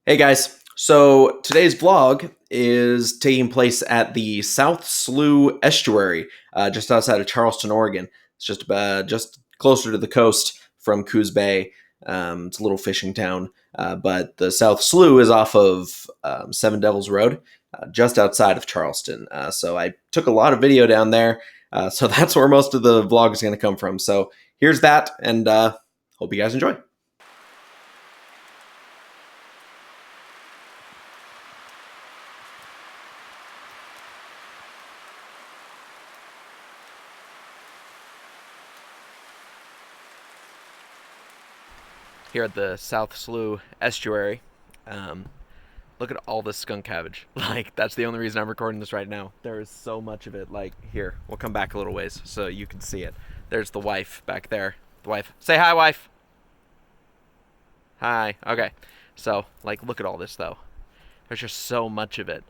Hey guys, so today's vlog is taking place at the South Slough Estuary, just outside of Charleston, Oregon. It's just closer to the coast from Coos Bay. It's a little fishing town, but the South Slough is off of Seven Devils Road, just outside of Charleston. So I took a lot of video down there, so that's where most of the vlog is going to come from. So here's that, and hope you guys enjoy. Here at the South Slough Estuary. Look at all this skunk cabbage. Like, that's the only reason I'm recording this right now. There is so much of it. Like, here, we'll come back a little ways so you can see it. There's the wife back there. The wife. Say hi, wife. Hi. Okay. So, like, look at all this, though. There's just so much of it.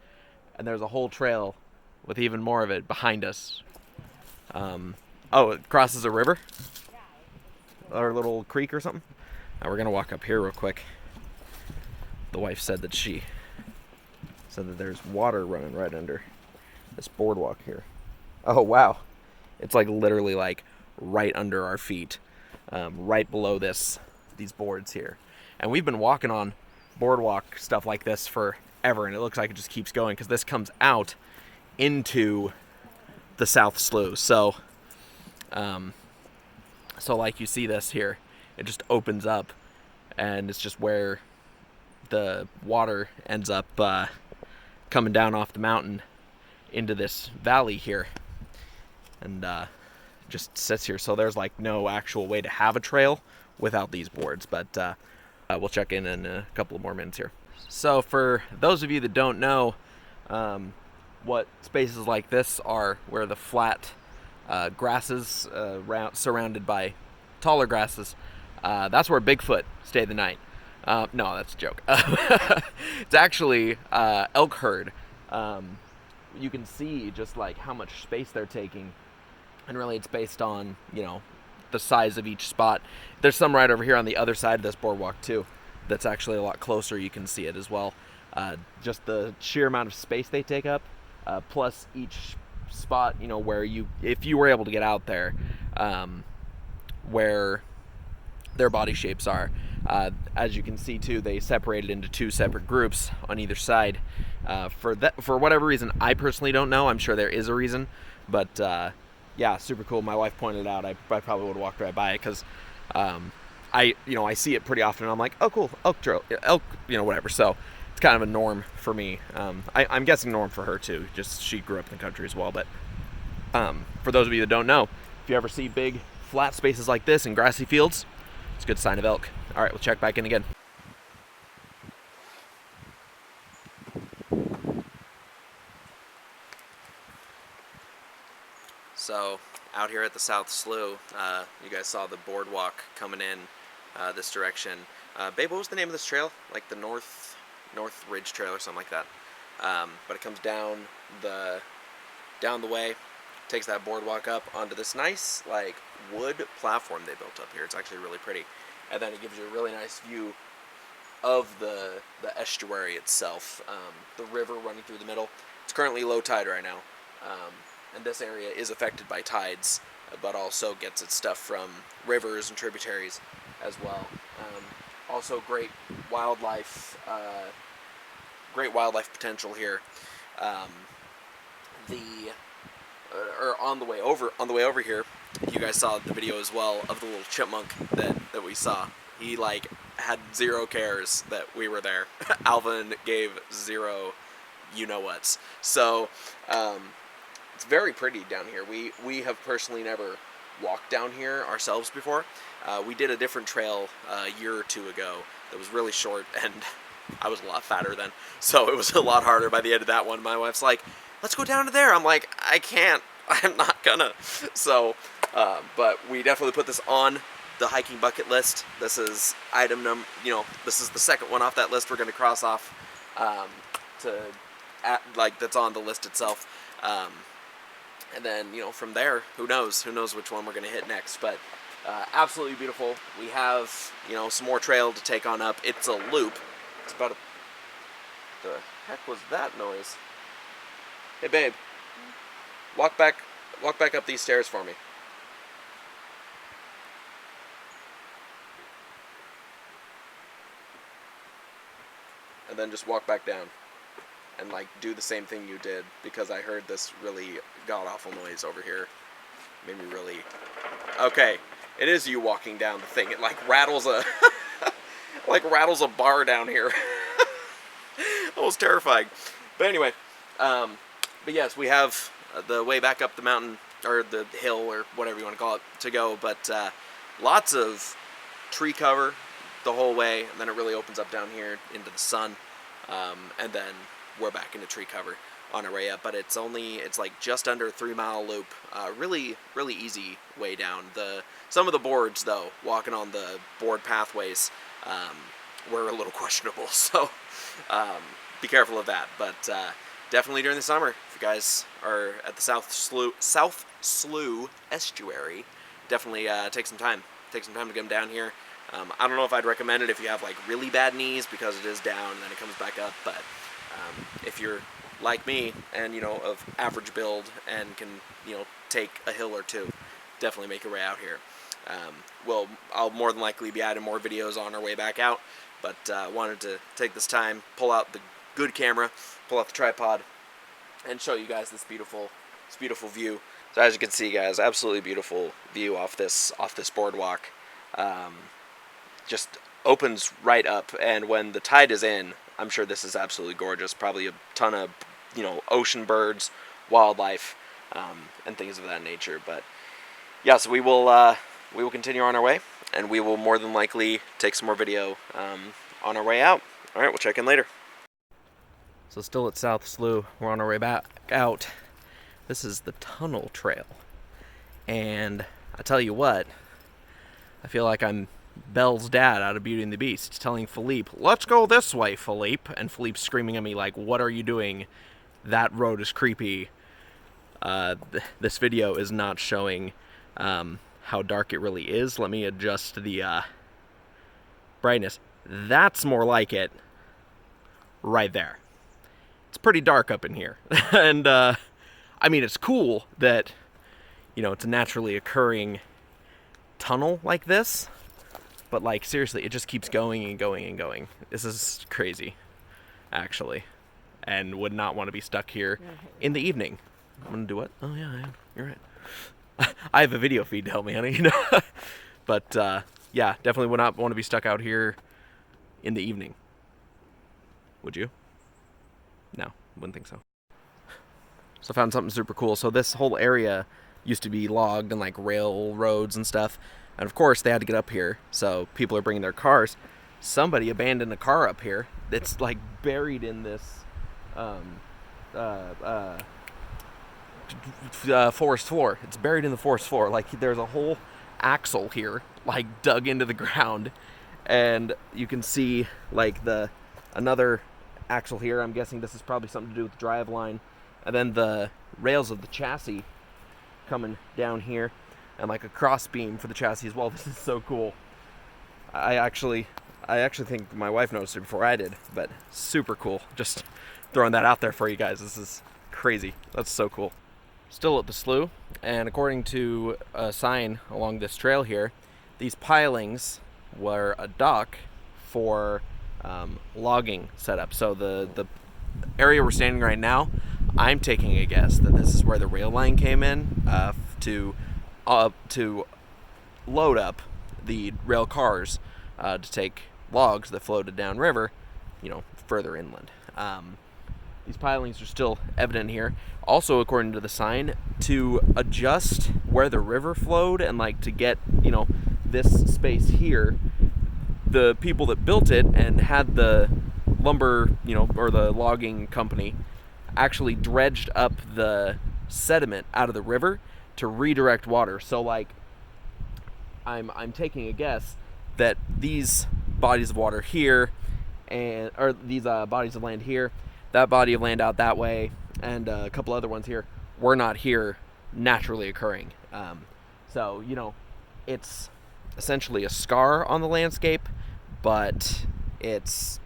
And there's a whole trail with even more of it behind us. Oh, it crosses a river? Or a little creek or something? Now we're going to walk up here real quick. The wife said that there's water running right under this boardwalk here. Oh, wow. It's like literally like right under our feet, right below these boards here. And we've been walking on boardwalk stuff like this forever, and it looks like it just keeps going because this comes out into the South Slough. So like you see this here, it just opens up, and it's just where the water ends up coming down off the mountain into this valley here, and just sits here. So there's like no actual way to have a trail without these boards, but we'll check in a couple of more minutes here. So for those of you that don't know what spaces like this are, where the flat grasses surrounded by taller grasses, that's where Bigfoot stayed the night. No, that's a joke. It's actually elk herd. You can see just like how much space they're taking, and really it's based on, the size of each spot. There's some right over here on the other side of this boardwalk too that's actually a lot closer. You can see it as well. Just the sheer amount of space they take up, plus each spot, where if you were able to get out there, where their body shapes are. As you can see too, they separated into two separate groups on either side. For whatever reason, I personally don't know. I'm sure there is a reason, but yeah, super cool. My wife pointed it out. I probably would have walked right by it because I see it pretty often. And I'm like, oh cool, elk trail, elk, whatever. So it's kind of a norm for me. I'm guessing norm for her too. Just she grew up in the country as well. But for those of you that don't know, if you ever see big flat spaces like this in grassy fields, it's a good sign of elk. All right, we'll check back in again. So out here at the South Slough, you guys saw the boardwalk coming in this direction. Babe, what was the name of this trail? Like the North Ridge Trail or something like that. But it comes down the way, takes that boardwalk up onto this nice like wood platform they built up here. It's actually really pretty, and then it gives you a really nice view of the estuary itself. The river running through the middle. It's currently low tide right now, and this area is affected by tides, but also gets its stuff from rivers and tributaries as well. Also great wildlife potential here. On the way over here, you guys saw the video as well of the little chipmunk that we saw. He like had zero cares that we were there. Alvin gave zero you-know-whats. So it's very pretty down here. We have personally never walked down here ourselves before. We did a different trail a year or two ago that was really short, and I was a lot fatter then, so it was a lot harder by the end of that one. My wife's like, let's go down to there. I'm like, I can't. I'm not gonna. So, but we definitely put this on the hiking bucket list. This is this is the second one off that list we're gonna cross off that's on the list itself. And then, from there, who knows which one we're gonna hit next. But absolutely beautiful. We have, some more trail to take on up. It's a loop. It's about The heck was that noise? Hey, babe. Walk back up these stairs for me. And then just walk back down. And, like, do the same thing you did, because I heard this really god-awful noise over here. Made me really... Okay, it is you walking down the thing. It, like, rattles a... like, rattles a bar down here. Almost terrifying. But anyway, but yes, we have the way back up the mountain, or the hill, or whatever you want to call it, to go. But lots of tree cover the whole way, and then it really opens up down here into the sun, and then we're back into tree cover on our way up. But it's like just under a 3-mile loop. Really easy way down. Some of the boards, though, walking on the board pathways, were a little questionable, so be careful of that. But definitely during the summer, if you guys are at the South Slough estuary, definitely take some time to come down here. I don't know if I'd recommend it if you have like really bad knees, because it is down and then it comes back up. But if you're like me and of average build and can take a hill or two, definitely make your way out here. I'll more than likely be adding more videos on our way back out, but wanted to take this time, pull out the good camera, pull out the tripod, and show you guys this beautiful view. So as you can see, guys, absolutely beautiful view off this boardwalk. Just opens right up, and when the tide is in, I'm sure this is absolutely gorgeous. Probably a ton of ocean birds, wildlife, and things of that nature. But yeah, so we will continue on our way, and we will more than likely take some more video on our way out. All right, we'll check in later. So still at South Slough, we're on our way back out. This is the tunnel trail, and I tell you what, I feel like I'm Belle's dad out of Beauty and the Beast, telling Philippe, "Let's go this way, Philippe," and Philippe's screaming at me like, "What are you doing? That road is creepy." This video is not showing how dark it really is. Let me adjust the brightness. That's more like it right there. It's pretty dark up in here. And I mean, it's cool that it's a naturally occurring tunnel like this, but like seriously, it just keeps going and going and going. This is crazy, actually, and would not want to be stuck here in the evening. I'm gonna do what? Oh yeah, I am. You're right. I have a video feed to help me, honey. But yeah, definitely would not want to be stuck out here in the evening. Would you? No, wouldn't think so. So I found something super cool. So this whole area used to be logged and like railroads and stuff, and of course they had to get up here. So people are bringing their cars. Somebody abandoned a car up here that's like buried in this forest floor. It's buried in the forest floor. Like there's a whole axle here, like dug into the ground, and you can see like another axle here. I'm guessing this is probably something to do with the drive line, and then the rails of the chassis coming down here, and like a cross beam for the chassis as well. This is so cool. I actually think my wife noticed it before I did, but super cool. Just throwing that out there for you guys. This is crazy. That's so cool. Still at the slough, and according to a sign along this trail here, these pilings were a dock for logging setup. So the area we're standing right now, I'm taking a guess that this is where the rail line came in to load up the rail cars to take logs that floated downriver, further inland. These pilings are still evident here. Also, according to the sign, to adjust where the river flowed and like to get, this space here, the people that built it and had the lumber, or the logging company actually dredged up the sediment out of the river to redirect water. So like I'm taking a guess that these bodies of water here or these bodies of land here, that body of land out that way, and a couple other ones here were not here naturally occurring. So it's essentially a scar on the landscape, but it's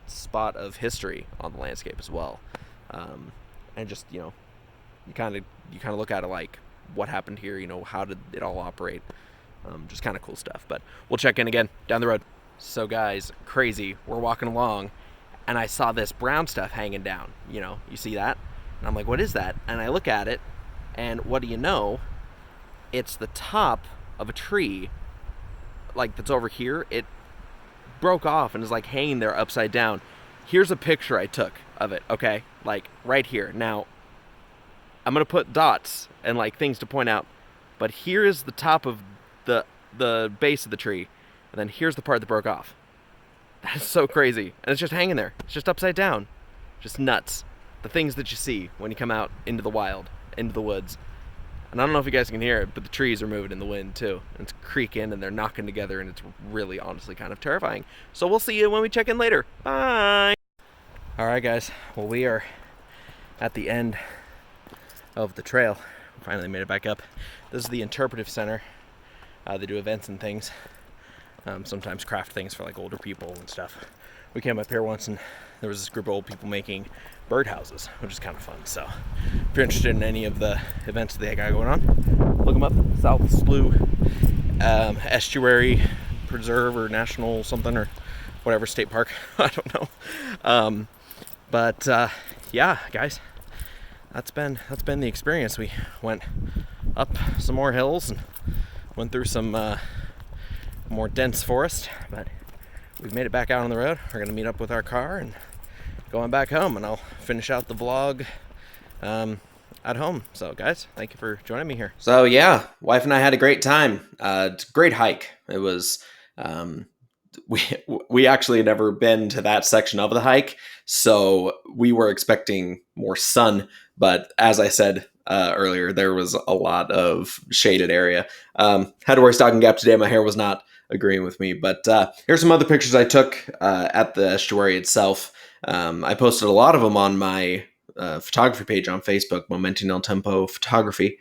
spot of history on the landscape as well. And just, you kind of look at it like, what happened here, how did it all operate. Just kind of cool stuff. But we'll check in again down the road. So guys, crazy, we're walking along and I saw this brown stuff hanging down. You see that? And I'm like, what is that? And I look at it, and what do you know? It's the top of a tree, like, that's over here. It broke off and is like hanging there upside down. Here's a picture I took of it, okay? Like, right here. Now, I'm gonna put dots and like things to point out, but here is the top of the base of the tree, and then here's the part that broke off. That's so crazy. And it's just hanging there. It's just upside down. Just nuts. The things that you see when you come out into the wild, into the woods. And I don't know if you guys can hear it, but the trees are moving in the wind too. And it's creaking and they're knocking together, and it's really, honestly, kind of terrifying. So we'll see you when we check in later. Bye! Alright guys, well, we are at the end of the trail. Finally made it back up. This is the Interpretive Center. They do events and things. Sometimes craft things for like older people and stuff. We came up here once and there was this group of old people making birdhouses, which is kind of fun. So if you're interested in any of the events that they got going on, look them up. South Slough Estuary Preserve or National something or whatever state park. I don't know. But yeah, guys, that's been the experience. We went up some more hills and went through some more dense forest, but we've made it back out on the road. We're gonna meet up with our car and going back home, and I'll finish out the vlog at home. So guys, thank you for joining me here. So yeah, wife and I had a great time. Great hike. It was we actually had never been to that section of the hike, so we were expecting more sun, but as I said earlier, there was a lot of shaded area. Had to wear stocking cap today. My hair was not agreeing with me, but here's some other pictures I took at the estuary itself. I posted a lot of them on my photography page on Facebook, Momentum El Tempo Photography.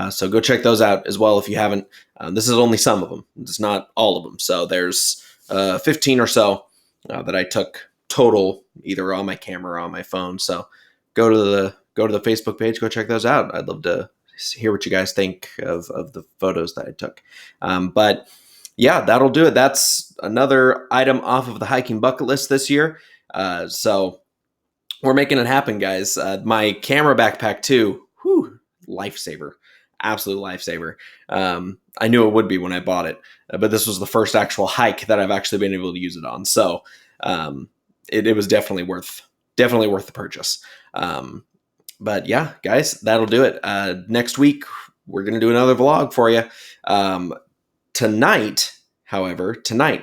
So go check those out as well if you haven't. This is only some of them. It's not all of them. So there's 15 or so that I took total, either on my camera or on my phone. So go to the Facebook page, go check those out. I'd love to hear what you guys think of the photos that I took. But yeah, that'll do it. That's another item off of the hiking bucket list this year. So we're making it happen, guys. My camera backpack too, lifesaver, absolute lifesaver. I knew it would be when I bought it, but this was the first actual hike that I've actually been able to use it on. So it was definitely worth the purchase. But yeah, guys, that'll do it. Next week, we're going to do another vlog for you. Tonight,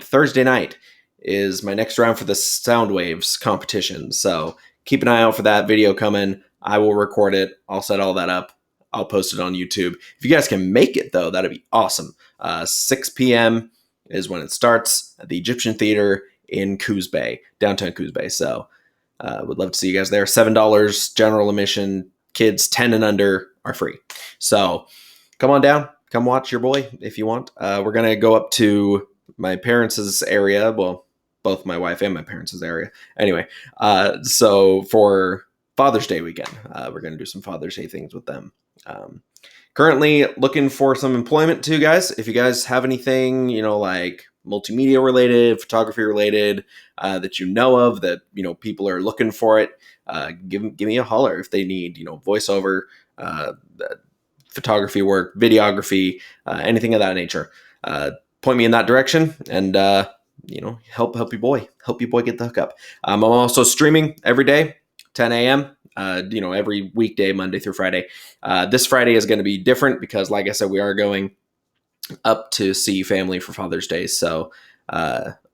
Thursday night, is my next round for the Sound Waves competition. So keep an eye out for that video coming. I will record it. I'll set all that up. I'll post it on YouTube. If you guys can make it, though, that'd be awesome. 6 p.m. is when it starts at the Egyptian Theater in Coos Bay, downtown Coos Bay. So would love to see you guys there. $7 general admission. Kids 10 and under are free. So come on down. Come watch your boy if you want. We're going to go up to my parents' area. Well, both my wife and my parents' area. Anyway, so for Father's Day weekend, we're going to do some Father's Day things with them. Currently looking for some employment too, guys. If you guys have anything, like multimedia related, photography related, that you know of that, people are looking for it, give me a holler if they need, voiceover, photography work, videography, anything of that nature. Point me in that direction and, help your boy get the hookup. I'm also streaming every day, 10 a.m., every weekday, Monday through Friday. This Friday is going to be different because, like I said, we are going up to see family for Father's Day. So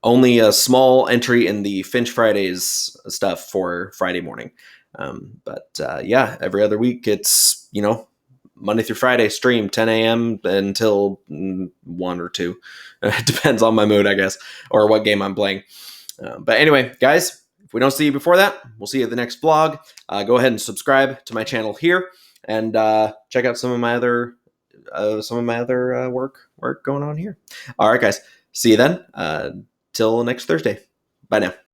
only a small entry in the Finch Fridays stuff for Friday morning. But yeah, every other week it's, Monday through Friday stream, 10 a.m. until 1 or 2. It depends on my mood, I guess, or what game I'm playing. But anyway, guys, if we don't see you before that, we'll see you at the next vlog. Go ahead and subscribe to my channel here and check out some of my other work going on here. All right, guys. See you then. Till next Thursday. Bye now.